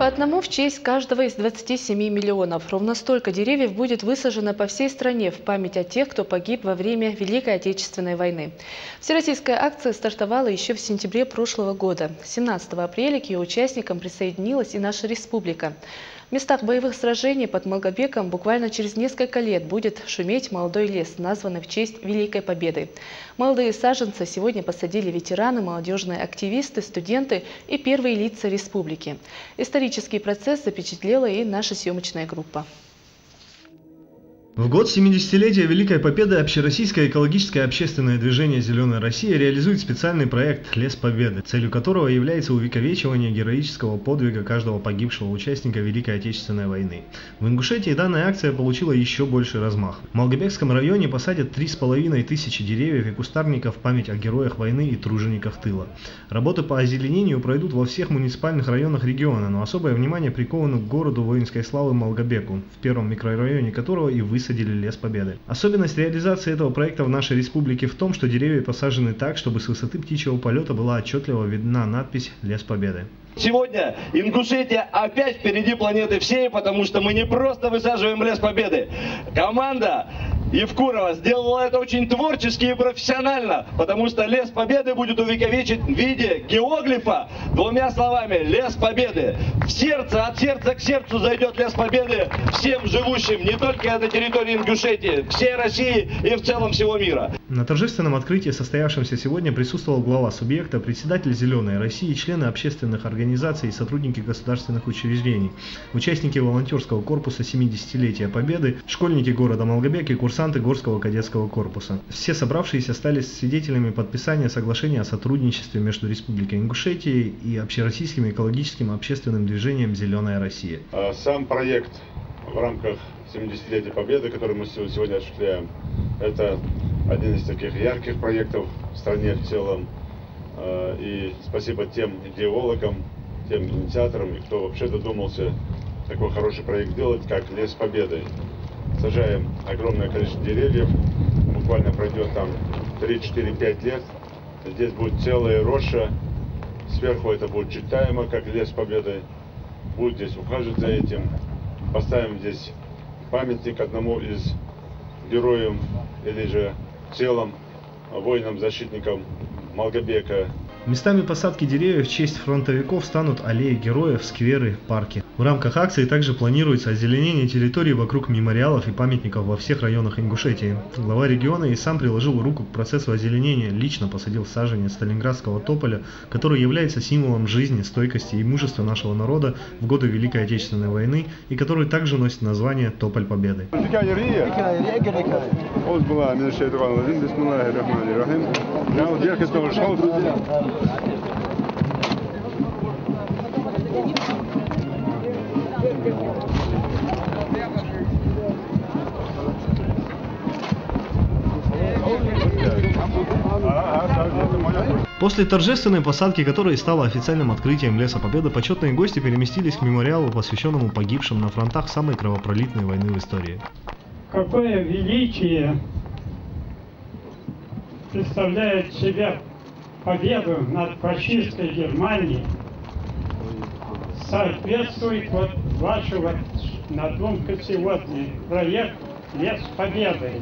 По одному в честь каждого из 27 миллионов. Ровно столько деревьев будет высажено по всей стране в память о тех, кто погиб во время Великой Отечественной войны. Всероссийская акция стартовала еще в сентябре прошлого года. 17 апреля к ее участникам присоединилась и наша республика. В местах боевых сражений под Малгобеком буквально через несколько лет будет шуметь молодой лес, названный в честь Великой Победы. Молодые саженцы сегодня посадили ветераны, молодежные активисты, студенты и первые лица республики. Исторический процесс запечатлела и наша съемочная группа. В год 70-летия Великой Победы общероссийское экологическое общественное движение «Зеленая Россия» реализует специальный проект «Лес Победы», целью которого является увековечивание героического подвига каждого погибшего участника Великой Отечественной войны. В Ингушетии данная акция получила еще больший размах. В Малгобекском районе посадят 3500 деревьев и кустарников в память о героях войны и тружениках тыла. Работы по озеленению пройдут во всех муниципальных районах региона, но особое внимание приковано к городу воинской славы Малгобеку, в первом микрорайоне которого и высадили Лес Победы. Особенность реализации этого проекта в нашей республике в том, что деревья посажены так, чтобы с высоты птичьего полета была отчетливо видна надпись «Лес Победы». Сегодня Ингушетия опять впереди планеты всей, потому что мы не просто высаживаем Лес Победы. Команда Евкурова сделала это очень творчески и профессионально, потому что Лес Победы будет увековечен в виде геоглифа двумя словами «Лес Победы». В сердце, от сердца к сердцу зайдет Лес Победы всем живущим, не только на территории Ингушетии, всей России и в целом всего мира. На торжественном открытии, состоявшемся сегодня, присутствовал глава субъекта, председатель «Зеленой России», члены общественных организаций и сотрудники государственных учреждений, участники волонтерского корпуса 70-летия Победы, школьники города Малгобек и курсанты Горского кадетского корпуса. Все собравшиеся стали свидетелями подписания соглашения о сотрудничестве между Республикой Ингушетия и общероссийским экологическим общественным движением «Зеленая Россия». Сам проект в рамках 70-летия Победы, который мы сегодня осуществляем, это один из таких ярких проектов в стране в целом. И спасибо тем идеологам, тем инициаторам, и кто вообще додумался такой хороший проект делать, как Лес Победы. Сажаем огромное количество деревьев, буквально пройдет там 3-4-5 лет. Здесь будет целая роща, сверху это будет читаемо, как Лес Победы. Будет здесь ухаживать за этим. Поставим здесь памятник одному из героев, или же в целом воинам-защитникам Малгобека. Местами посадки деревьев в честь фронтовиков станут аллеи героев, скверы, парки. В рамках акции также планируется озеленение территорий вокруг мемориалов и памятников во всех районах Ингушетии. Глава региона и сам приложил руку к процессу озеленения, лично посадил саженец сталинградского тополя, который является символом жизни, стойкости и мужества нашего народа в годы Великой Отечественной войны и который также носит название «Тополь Победы». После торжественной посадки, которая стала официальным открытием Леса Победы, почетные гости переместились к мемориалу, посвященному погибшим на фронтах самой кровопролитной войны в истории. Какое величие представляет себя победу над фашистской Германией, соответствует вот вашего надумка сегодня, проект «Лес Победы».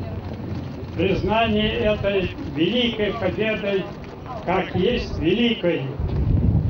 Признание этой великой победой, как есть великой,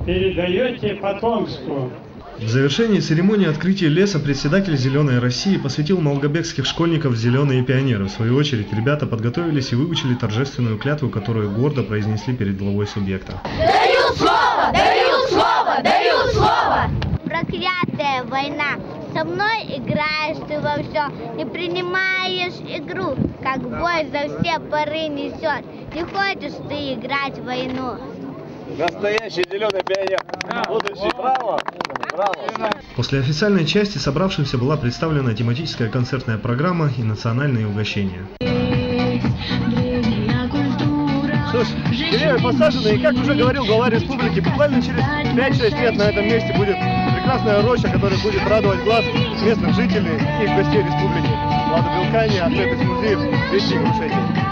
передаете потомству. В завершении церемонии открытия леса председатель «Зеленой России» посвятил малгобекских школьников в «Зеленые пионеры». В свою очередь, ребята подготовились и выучили торжественную клятву, которую гордо произнесли перед главой субъекта. Даю слово! Даю слово! Даю слово! Проклятая война! Со мной играешь ты во все, не принимаешь игру, как бой за все поры несет. Не хочешь ты играть в войну. Настоящий зеленый пионер. Будущий. Браво! Браво! После официальной части собравшимся была представлена тематическая концертная программа и национальные угощения. Что ж, деревья посажены, и, как уже говорил глава республики, буквально через 5-6 лет на этом месте будет прекрасная роща, которая будет радовать глаз местных жителей и гостей республики. Влада Белкани, Ахмед Исмузиев, Вести Ингушетии.